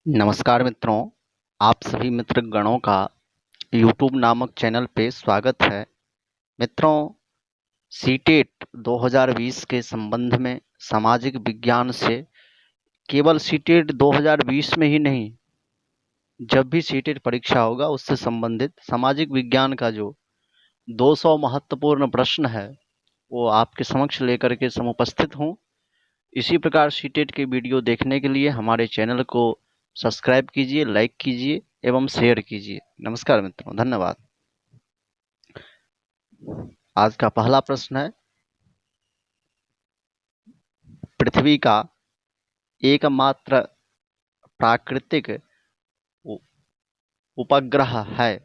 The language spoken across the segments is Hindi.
नमस्कार मित्रों, आप सभी मित्रगणों का YouTube नामक चैनल पे स्वागत है। मित्रों, सीटेट 2020 के संबंध में सामाजिक विज्ञान से केवल सीटेट 2020 में ही नहीं, जब भी सीटेट परीक्षा होगा उससे संबंधित सामाजिक विज्ञान का जो 200 महत्वपूर्ण प्रश्न है वो आपके समक्ष लेकर के समुपस्थित हूँ। इसी प्रकार सीटेट के वीडियो देखने के लिए हमारे चैनल को सब्सक्राइब कीजिए, लाइक कीजिए एवं शेयर कीजिए। नमस्कार मित्रों, धन्यवाद। आज का पहला प्रश्न है, पृथ्वी का एकमात्र प्राकृतिक उपग्रह है।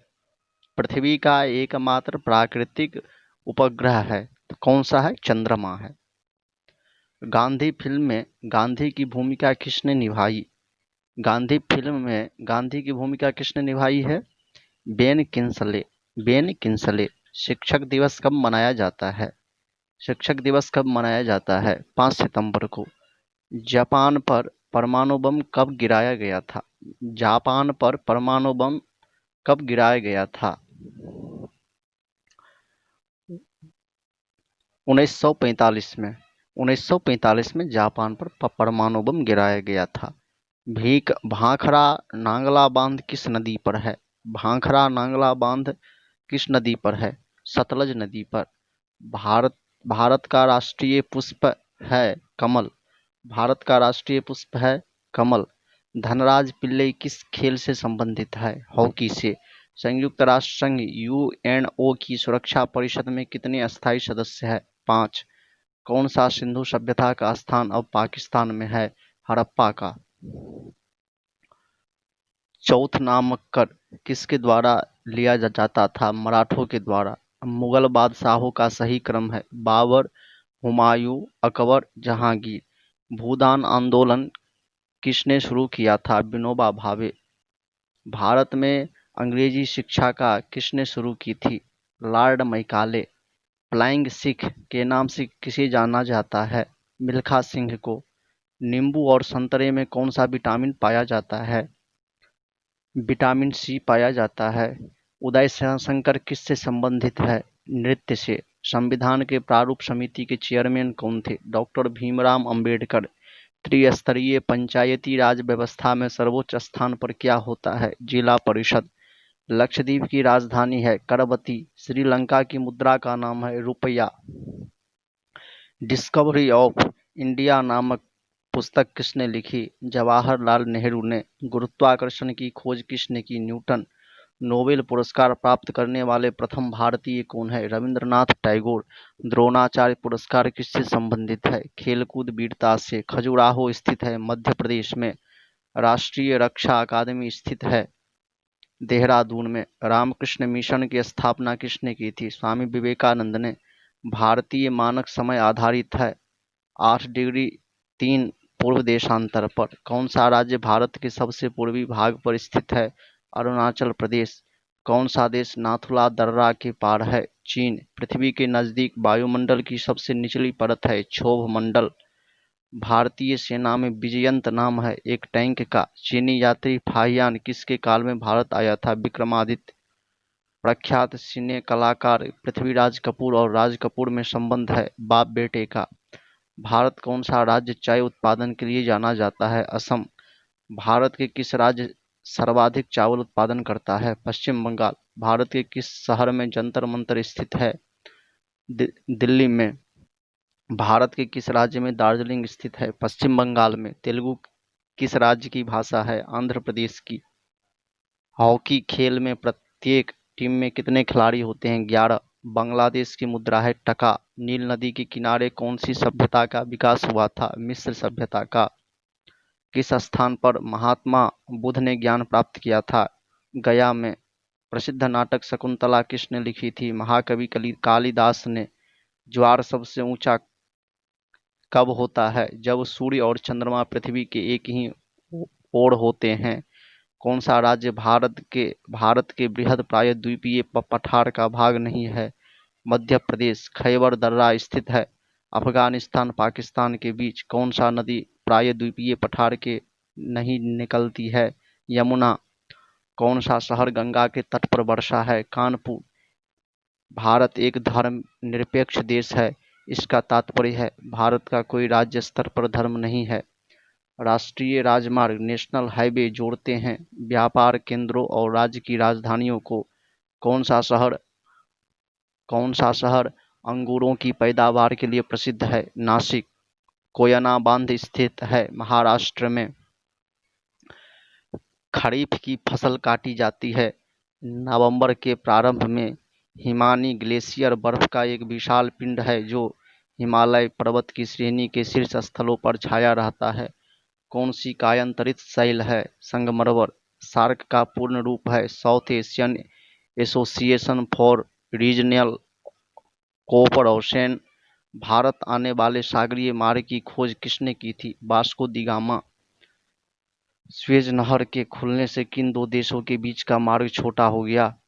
पृथ्वी का एकमात्र प्राकृतिक उपग्रह है तो कौन सा है? चंद्रमा है। गांधी फिल्म में गांधी की भूमिका किसने निभाई? गांधी फिल्म में गांधी की भूमिका किसने निभाई है? बेन किंसले। बेन किंसले। शिक्षक दिवस कब मनाया जाता है? शिक्षक दिवस कब मनाया जाता है? 5 सितंबर को। जापान पर परमाणु बम कब गिराया गया था? जापान पर परमाणु बम कब गिराया गया था? 1945 में। 1945 में जापान पर परमाणु बम गिराया गया था। भाखड़ा नांगला बांध किस नदी पर है? भाखड़ा नांगला बांध किस नदी पर है? सतलज नदी पर। भारत भारत का राष्ट्रीय पुष्प है कमल। भारत का राष्ट्रीय पुष्प है कमल। धनराज पिल्लई किस खेल से संबंधित है? हॉकी से। संयुक्त राष्ट्र संघ यूएनओ की सुरक्षा परिषद में कितने अस्थायी सदस्य हैं? 5। कौन सा सिंधु सभ्यता का स्थान अब पाकिस्तान में है? हड़प्पा का। चौथ नामक कर किसके द्वारा लिया जाता था? मराठों के द्वारा। मुगल बादशाहों का सही क्रम है बाबर, हुमायूं, अकबर, जहांगीर। भूदान आंदोलन किसने शुरू किया था? विनोबा भावे। भारत में अंग्रेजी शिक्षा का किसने शुरू की थी? Lord Macaulay. फ्लाइंग सिख के नाम से किसे जाना जाता है? मिल्खा सिंह को। नींबू और संतरे में कौन सा विटामिन पाया जाता है? विटामिन सी पाया जाता है। उदय शंकर किससे संबंधित है? नृत्य से। संविधान के प्रारूप समिति के चेयरमैन कौन थे? डॉक्टर भीमराव अंबेडकर। त्रिस्तरीय पंचायती राज व्यवस्था में सर्वोच्च स्थान पर क्या होता है? जिला परिषद। लक्षद्वीप की राजधानी है करवती। श्रीलंका की मुद्रा का नाम है रुपया। डिस्कवरी ऑफ इंडिया नामक पुस्तक किसने लिखी? जवाहरलाल नेहरू ने। गुरुत्वाकर्षण की खोज किसने की? न्यूटन। नोबेल पुरस्कार प्राप्त करने वाले प्रथम भारतीय कौन है? रविंद्रनाथ टैगोर। द्रोणाचार्य पुरस्कार किससे संबंधित है? खेलकूद वीरता से। खजुराहो स्थित है मध्य प्रदेश में। राष्ट्रीय रक्षा अकादमी स्थित है देहरादून में। रामकृष्ण मिशन की स्थापना किसने की थी? स्वामी विवेकानंद ने। भारतीय मानक समय आधारित है 8 डिग्री 3 पूर्व देशांतर पर। कौन सा राज्य भारत के सबसे पूर्वी भाग पर स्थित है? अरुणाचल प्रदेश। कौन सा देश नाथुला दर्रा के पार है? चीन। पृथ्वी के नजदीक वायुमंडल की सबसे निचली परत है क्षोभ मंडल। भारतीय सेना में विजयंत नाम है एक टैंक का। चीनी यात्री फाहियान किसके काल में भारत आया था? विक्रमादित्य। प्रख्यात सिने कलाकार पृथ्वीराज कपूर और राज कपूर में संबंध है बाप बेटे का। भारत कौन सा राज्य चाय उत्पादन के लिए जाना जाता है? असम। भारत के किस राज्य सर्वाधिक चावल उत्पादन करता है? पश्चिम बंगाल। भारत के किस शहर में जंतर मंतर स्थित है? दिल्ली में। भारत के किस राज्य में दार्जिलिंग स्थित है? पश्चिम बंगाल में। तेलुगु किस राज्य की भाषा है? आंध्र प्रदेश की। हॉकी खेल में प्रत्येक टीम में कितने खिलाड़ी होते हैं? 11। बांग्लादेश की मुद्रा है टका। नील नदी के किनारे कौन सी सभ्यता का विकास हुआ था? मिस्र सभ्यता का। किस स्थान पर महात्मा बुद्ध ने ज्ञान प्राप्त किया था? गया में। प्रसिद्ध नाटक शकुंतला किसने लिखी थी? महाकवि कालिदास ने। ज्वार सबसे ऊंचा कब होता है? जब सूर्य और चंद्रमा पृथ्वी के एक ही ओर होते हैं। कौन सा राज्य भारत के बृहद प्रायद्वीपीय पठार का भाग नहीं है? मध्य प्रदेश। खैबर दर्रा स्थित है अफगानिस्तान पाकिस्तान के बीच। कौन सा नदी प्रायद्वीपीय पठार के नहीं निकलती है? यमुना। कौन सा शहर गंगा के तट पर बरसा है? कानपुर। भारत एक धर्मनिरपेक्ष देश है। इसका तात्पर्य है भारत का कोई राज्य स्तर पर धर्म नहीं है। राष्ट्रीय राजमार्ग नेशनल हाईवे जोड़ते हैं व्यापार केंद्रों और राज्य की राजधानियों को। कौन सा शहर कौन सा शहर अंगूरों की पैदावार के लिए प्रसिद्ध है? नासिक। कोयना बांध स्थित है महाराष्ट्र में। खरीफ की फसल काटी जाती है नवंबर के प्रारंभ में। हिमानी ग्लेशियर बर्फ का एक विशाल पिंड है जो हिमालय पर्वत की श्रेणी के शीर्ष स्थलों पर छाया रहता है। कौन सी कायांतरित शैल है? संगमरमर। सार्क का पूर्ण रूप है south Asian association for regional cooperation. Bharat आने वाले सागरीय मार्ग की खोज किसने की थी? वास्को दी गामा। स्वेज नहर के खुलने से किन दो देशों के बीच का मार्ग छोटा हो गया?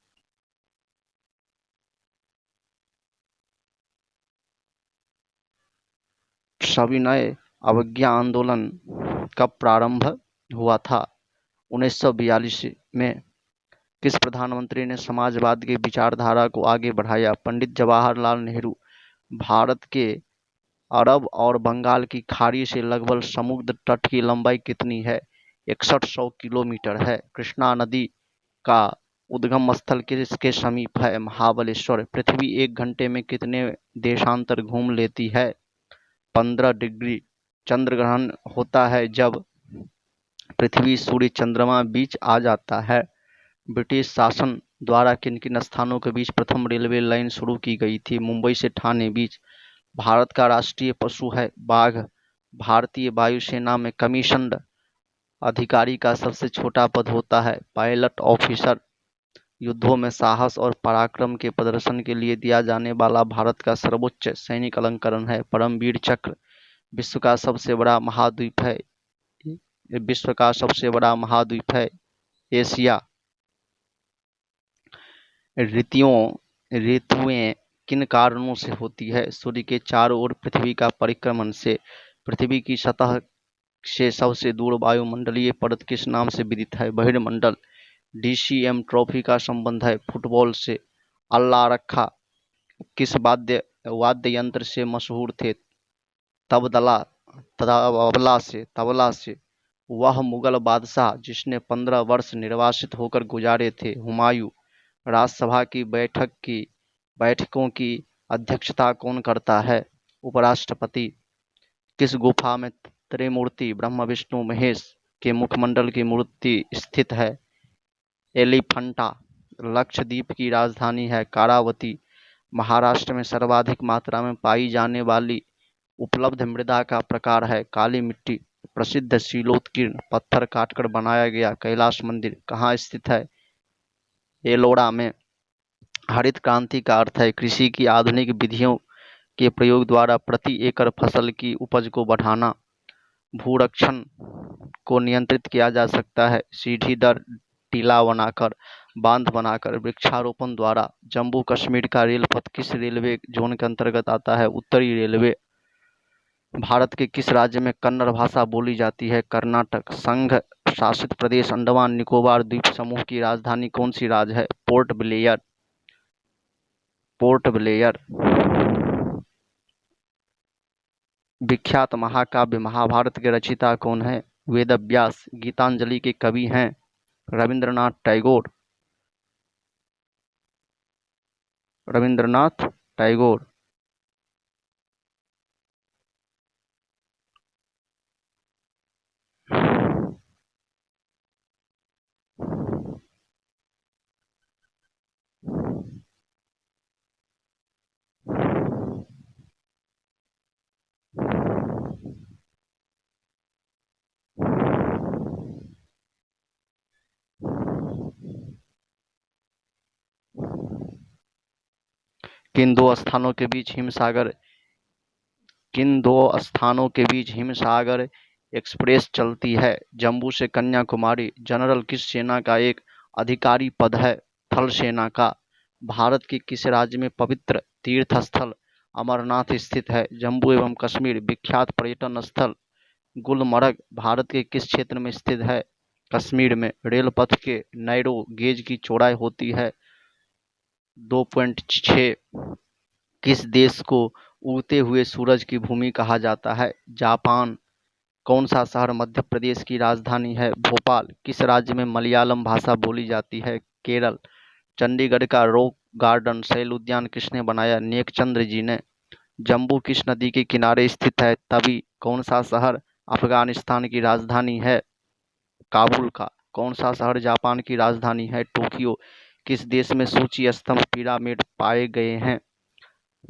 सविनय अवज्ञा आंदोलन कब प्रारंभ हुआ था? 1942 में। किस प्रधानमंत्री ने समाजवाद की विचारधारा को आगे बढ़ाया? पंडित जवाहरलाल नेहरू। भारत के अरब और बंगाल की खाड़ी से लगभग समुद्र तट की लंबाई कितनी है? 6100 किलोमीटर है। कृष्णा नदी का उद्गम स्थल किसके समीप है? महाबलेश्वर। पृथ्वी एक घंटे में कितने देशांतर घूम लेती है? 15 डिग्री। चंद्र ग्रहण होता है जब पृथ्वी सूर्य चंद्रमा बीच आ जाता है। ब्रिटिश शासन द्वारा किन किन स्थानों के बीच प्रथम रेलवे लाइन शुरू की गई थी? मुंबई से ठाणे बीच। भारत का राष्ट्रीय पशु है बाघ। भारतीय वायुसेना में कमीशन्ड अधिकारी का सबसे छोटा पद होता है पायलट ऑफिसर। युद्धों में साहस और पराक्रम के प्रदर्शन के लिए दिया जाने वाला भारत का सर्वोच्च सैनिक अलंकरण है परमवीर चक्र। विश्व का सबसे बड़ा महाद्वीप है एशिया। ऋतुएं किन कारणों से होती है? सूर्य के चारों ओर पृथ्वी का परिक्रमण से। पृथ्वी की सतह से सबसे दूर वायुमंडलीय परत किस नाम से विदित है? बहिर्मंडल। डीसीएम ट्रॉफी का संबंध है फुटबॉल से। अल्लाह रखा किस वाद्य यंत्र से मशहूर थे? तबला से। वह मुगल बादशाह जिसने 15 वर्ष निर्वासित होकर गुजारे थे? हुमायूं। राज्यसभा की बैठकों की अध्यक्षता कौन करता है? उपराष्ट्रपति। किस गुफा में त्रिमूर्ति ब्रह्मा विष्णु महेश के मुखमंडल की मूर्ति स्थित है? एलिफंटा। लक्षद्वीप की राजधानी है कारावती। महाराष्ट्र में सर्वाधिक मात्रा में पाई जाने वाली उपलब्ध मृदा का प्रकार है काली मिट्टी। प्रसिद्ध शिलोत्कीर्ण पत्थर काटकर बनाया गया कैलाश मंदिर कहाँ स्थित है? एलोरा में। हरित क्रांति का अर्थ है कृषि की आधुनिक विधियों के प्रयोग द्वारा प्रति एकड़ फसल की उपज को बढ़ाना। भूरक्षण को नियंत्रित किया जा सकता है सीढ़ी दर टीला बनाकर, बांध बनाकर, वृक्षारोपण द्वारा। जम्मू कश्मीर का रेलपथ किस रेलवे जोन के अंतर्गत आता है? उत्तरी रेलवे। भारत के किस राज्य में कन्नड़ भाषा बोली जाती है? कर्नाटक। संघ शासित प्रदेश अंडमान निकोबार द्वीप समूह की राजधानी कौन सी राज्य है? Port Blair. विख्यात महाकाव्य महाभारत के रचयिता कौन है? वेदव्यास। गीतांजलि के कवि हैं रविंद्रनाथ टैगोर। किन दो स्थानों के बीच हिमसागर एक्सप्रेस चलती है? जम्मू से कन्याकुमारी। जनरल किस सेना का एक अधिकारी पद है? थल सेना का। भारत के किस राज्य में पवित्र तीर्थ स्थल अमरनाथ स्थित है? जम्मू एवं कश्मीर। विख्यात पर्यटन स्थल गुलमर्ग भारत के किस क्षेत्र में स्थित है? कश्मीर में। रेल पथ के नैरो गेज की चौड़ाई होती है 2.6। किस देश को उगते हुए सूरज की भूमि कहा जाता है? जापान। कौन सा शहर मध्य प्रदेश की राजधानी है? भोपाल। किस राज्य में मलयालम भाषा बोली जाती है? केरल। चंडीगढ़ का रॉक गार्डन शैल उद्यान किसने बनाया? नेकचंद्र जी ने। जम्बू किस नदी के किनारे स्थित है? तवी। कौन सा शहर अफगानिस्तान की राजधानी है? काबुल का। कौन सा शहर जापान की राजधानी है? टोक्यो। किस देश में सूची स्तंभ पिरामिड पाए गए हैं?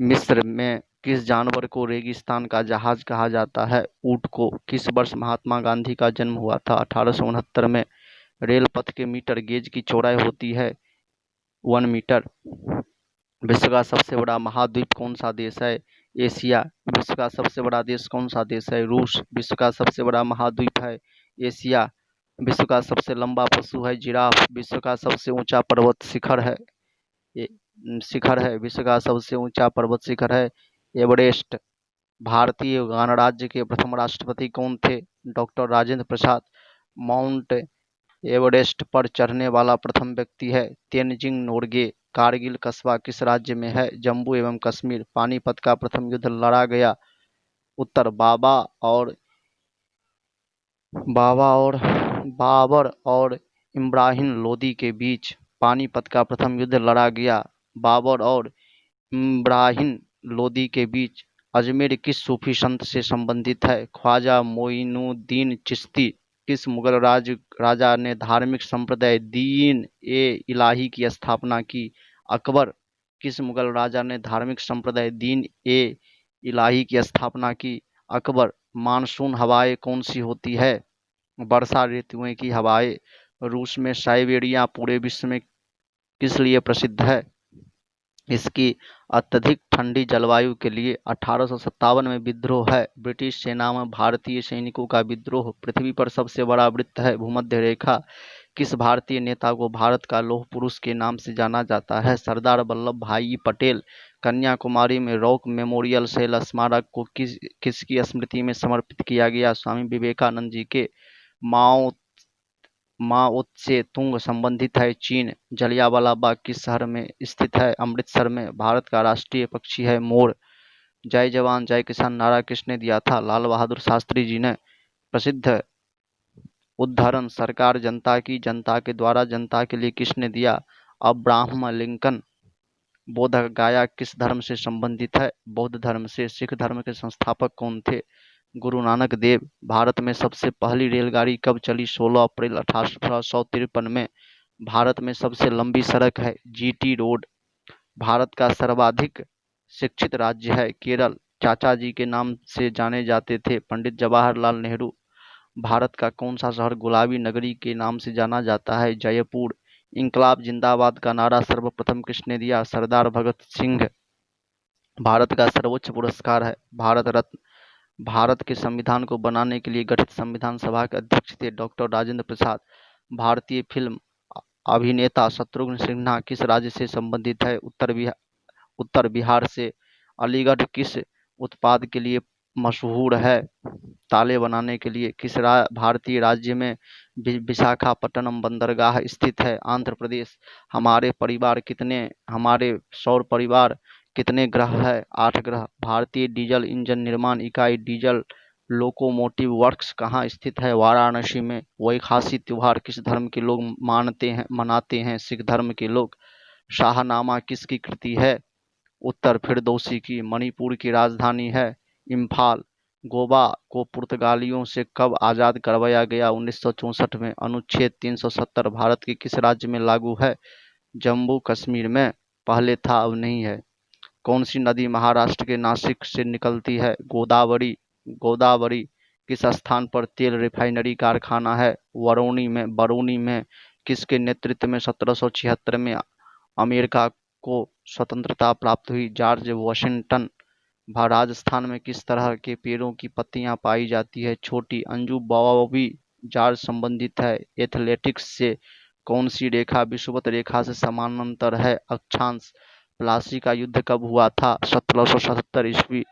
मिस्र में। किस जानवर को रेगिस्तान का जहाज कहा जाता है? ऊंट को। किस वर्ष महात्मा गांधी का जन्म हुआ था? 1869 में। रेल पथ के मीटर गेज की चौड़ाई होती है 1 मीटर। विश्व का सबसे बड़ा महाद्वीप कौन सा देश है? एशिया। विश्व का सबसे बड़ा देश कौन सा देश है? रूस। विश्व का सबसे बड़ा महाद्वीप है एशिया। विश्व का सबसे लंबा पशु है जिराफ। विश्व का सबसे ऊंचा पर्वत शिखर है। विश्व का सबसे ऊंचा पर्वत शिखर है एवरेस्ट। भारतीय गणराज्य के प्रथम राष्ट्रपति कौन थे? Doctor Rajendra Prasad. Mount Everest पर चढ़ने वाला प्रथम व्यक्ति है तेनजिंग नोरगे। कारगिल कस्बा किस राज्य में है? जम्मू एवं कश्मीर। पानीपत का प्रथम युद्ध लड़ा गया उत्तर बाबा और बाबर और इब्राहिम लोदी के बीच। पानीपत का प्रथम युद्ध लड़ा गया बाबर और इब्राहिम लोदी के बीच। अजमेर किस सूफी संत से संबंधित है? ख्वाजा मोइनुद्दीन चिश्ती। किस मुगल राजा ने धार्मिक संप्रदाय दीन ए इलाही की स्थापना की? अकबर। किस मुगल राजा ने धार्मिक संप्रदाय दीन ए इलाही की स्थापना की? अकबर। मानसून हवाएं कौन सी होती है? वर्षा ऋतुएं की हवाएं। रूस में साइबेरिया पूरे विश्व में किस लिए प्रसिद्ध है? इसकी अत्यधिक ठंडी जलवायु के लिए। 1857 में विद्रोह है ब्रिटिश सेना में भारतीय सैनिकों का विद्रोह। पृथ्वी पर सबसे बड़ा वृत्त है भूमध्य रेखा। किस भारतीय नेता को भारत का लौह पुरुष के नाम से जाना जाता है? सरदार वल्लभ भाई पटेल। कन्याकुमारी में रॉक मेमोरियल शैल स्मारक को किसकी स्मृति में समर्पित किया गया? स्वामी विवेकानंद जी के। माओ माओ से तुंग संबंधित है चीन। जलियांवाला बाग किस शहर में स्थित है? अमृतसर में। भारत का राष्ट्रीय पक्षी है मोर। जय जवान जय किसान नारा किसने दिया था? लाल बहादुर शास्त्री जी ने। प्रसिद्ध उद्धरण सरकार जनता के द्वारा जनता के लिए किसने दिया? Abraham Lincoln. बोध गया किस धर्म से संबंधित है? बौद्ध धर्म से। सिख धर्म के संस्थापक कौन थे? गुरु नानक देव। भारत में सबसे पहली रेलगाड़ी कब चली? 16 अप्रैल 1853 में। भारत में सबसे लंबी सड़क है जीटी रोड। भारत का सर्वाधिक शिक्षित राज्य है केरल। चाचा जी के नाम से जाने जाते थे पंडित जवाहरलाल नेहरू। भारत का कौन सा शहर गुलाबी नगरी के नाम से जाना जाता है? जयपुर। इंकलाब जिंदाबाद का नारा सर्वप्रथम किसने दिया? सरदार भगत सिंह। भारत का सर्वोच्च पुरस्कार है भारत रत्न। भारत के संविधान को बनाने के लिए गठित संविधान सभा के अध्यक्ष थे डॉक्टर राजेंद्र प्रसाद। भारतीय फिल्म अभिनेता शत्रुघ्न सिन्हा किस राज्य से संबंधित है? उत्तर बिहार से। अलीगढ़ किस उत्पाद के लिए मशहूर है? ताले बनाने के लिए। किस भारतीय राज्य में विशाखापट्टनम बंदरगाह स्थित है? आंध्र प्रदेश। हमारे सौर परिवार कितने ग्रह है? 8 ग्रह। भारतीय डीजल इंजन निर्माण इकाई डीजल लोकोमोटिव वर्क्स कहाँ स्थित है? वाराणसी में। वैखासी त्योहार किस धर्म के लोग मनाते हैं? सिख धर्म के लोग। शाहनामा किसकी कृति है? उत्तर फिरदौसी की। मणिपुर की राजधानी है इम्फाल। गोवा को पुर्तगालियों से कब आज़ाद करवाया गया? 1964 में। अनुच्छेद 370 भारत के किस राज्य में लागू है? जम्मू कश्मीर में। पहले था अब नहीं है। कौन सी नदी महाराष्ट्र के नासिक से निकलती है? गोदावरी। गोदावरी किस स्थान पर तेल रिफाइनरी कारखाना है? बरौनी में। किसके नेतृत्व में 1776 में अमेरिका को स्वतंत्रता प्राप्त हुई? George Washington. राजस्थान में किस तरह के पेड़ों की पत्तियां पाई जाती है? छोटी। अंजू बॉबी जॉर्ज संबंधित है एथलेटिक्स से। कौन सी रेखा विषुवत रेखा से समानांतर है? अक्षांश। प्लासी का युद्ध कब हुआ था? 1777 ईस्वी।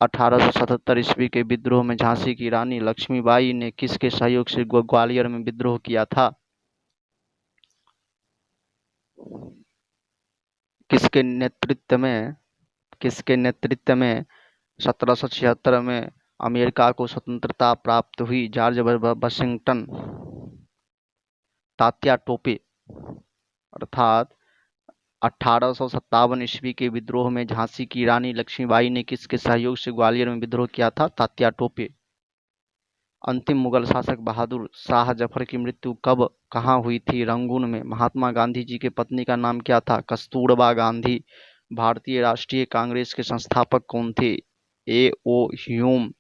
1877 ईस्वी के विद्रोह में झांसी की रानी लक्ष्मीबाई ने किसके सहयोग से ग्वालियर में विद्रोह किया था? किसके नेतृत्व में 1776 में अमेरिका को स्वतंत्रता प्राप्त हुई? George Washington, Tatya Tope. अर्थात 1857 ईस्वी के विद्रोह में झांसी की रानी लक्ष्मीबाई ने किसके सहयोग से ग्वालियर में विद्रोह किया था? तात्या टोपे। अंतिम मुगल शासक बहादुर शाह जफर की मृत्यु कब कहाँ हुई थी? रंगून में। महात्मा गांधी जी की पत्नी का नाम क्या था? कस्तूरबा गांधी। भारतीय राष्ट्रीय कांग्रेस के संस्थापक कौन थे? ए ओ ह्यूम।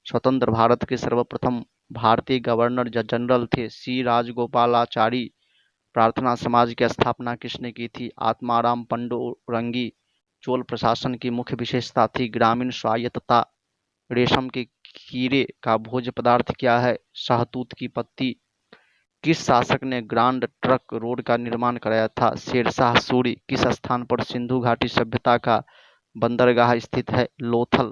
स्वतंत्र भारत के सर्वप्रथम भारतीय गवर्नर जनरल थे? सी राजगोपालाचारी। प्रार्थना समाज की स्थापना किसने की थी? आत्माराम पंडोरंगी। चोल प्रशासन की मुख्य विशेषता थी ग्रामीण स्वायत्तता। रेशम के कीड़े का भोज्य पदार्थ क्या है? शहतूत की पत्ती। किस शासक ने ग्रांड ट्रंक रोड का निर्माण कराया था? शेरशाह सूरी। किस स्थान पर सिंधु घाटी सभ्यता का बंदरगाह स्थित है? लोथल।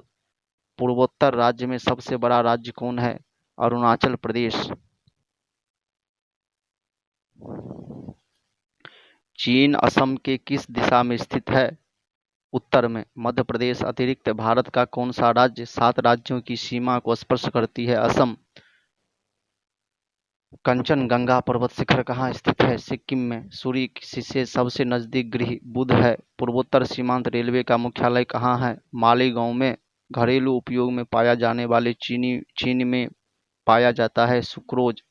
पूर्वोत्तर राज्य में सबसे बड़ा राज्य कौन है? अरुणाचल प्रदेश। चीन असम के किस दिशा में स्थित है? उत्तर में। मध्य प्रदेश अतिरिक्त भारत का कौन सा राज्य 7 राज्यों की सीमा को स्पर्श करती है? असम। कंचनजंगा पर्वत शिखर कहाँ स्थित है? सिक्किम में। सूर्य से सबसे नजदीक ग्रह बुध है। पूर्वोत्तर सीमांत रेलवे का मुख्यालय कहाँ है? मालेगांव में। घरेलू उपयोग में पाया जाने वाले चीनी में पाया जाता है सुक्रोज।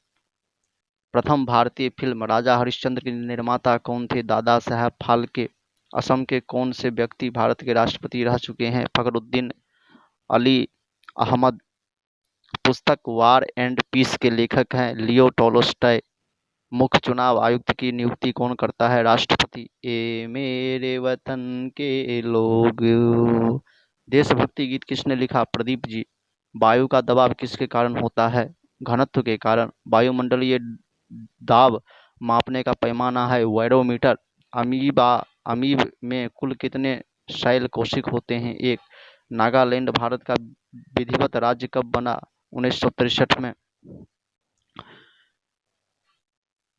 प्रथम भारतीय फिल्म राजा हरिश्चंद्र के निर्माता कौन थे? दादा साहब फाल्के। असम के कौन से व्यक्ति भारत के राष्ट्रपति रह चुके हैं? फखरुद्दीन अली अहमद। पुस्तक वार एंड पीस के लेखक हैं लियो टॉल्स्टॉय। मुख्य चुनाव आयुक्त की नियुक्ति कौन करता है? राष्ट्रपति। ए मेरे वतन के लोग। देशभक्ति गीत किसने लिखा? प्रदीप जी। वायु का दबाव किसके कारण होता है? घनत्व के कारण। वायुमंडलीय दाब मापने का पैमाना है बैरोमीटर। अमीब में कुल कितने शैल कोशिक होते हैं? एक। नागालैंड भारत का विधिवत राज्य कब बना? 1963 में।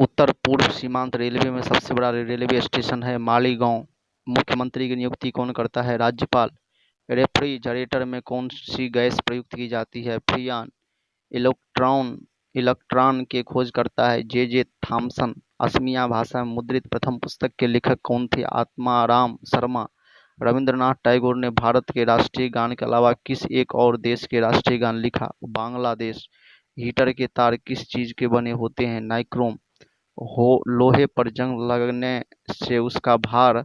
उत्तर पूर्व सीमांत रेलवे में सबसे बड़ा रेलवे स्टेशन है मालीगांव। मुख्यमंत्री की नियुक्ति कौन करता है? राज्यपाल। रेफ्रिजरेटर में कौन सी गैस प्रयुक्त की जाती है? फ्रीऑन। इलेक्ट्रॉन के खोज करता है जे थॉमसन। असमिया भाषा में मुद्रित प्रथम पुस्तक के लेखक कौन थे? आत्माराम शर्मा। रविंद्रनाथ टैगोर ने भारत के राष्ट्रीय गान के अलावा किस एक और देश के राष्ट्रीय गान लिखा? बांग्लादेश। हीटर के तार किस चीज के बने होते हैं? नाइक्रोम। लोहे पर जंग लगने से उसका भार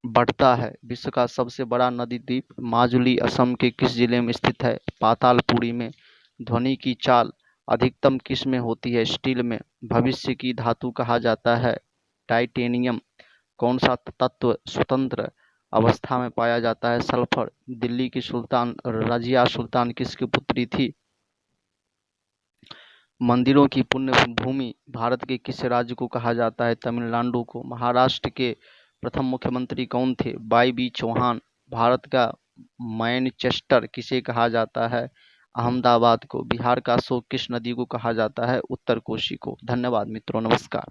बढ़ता है। विश्व का सबसे बड़ा नदी द्वीप माजुली असम के किस जिले में स्थित है? पातालपुरी में। ध्वनि की चाल अधिकतम किस में होती है? स्टील में। भविष्य की धातु कहा जाता है टाइटेनियम। कौन सा तत्व स्वतंत्र अवस्था में पाया जाता है? सल्फर। दिल्ली की सुल्तान रजिया सुल्तान किसकी पुत्री थी? मंदिरों की पुण्य भूमि भारत के किस राज्य को कहा जाता है? तमिलनाडु को। महाराष्ट्र के प्रथम मुख्यमंत्री कौन थे? Y B Chauhan. भारत का मैनचेस्टर किसे कहा जाता है? अहमदाबाद को। बिहार का शोक किस नदी को कहा जाता है? उत्तर कोशी को। धन्यवाद मित्रों, नमस्कार।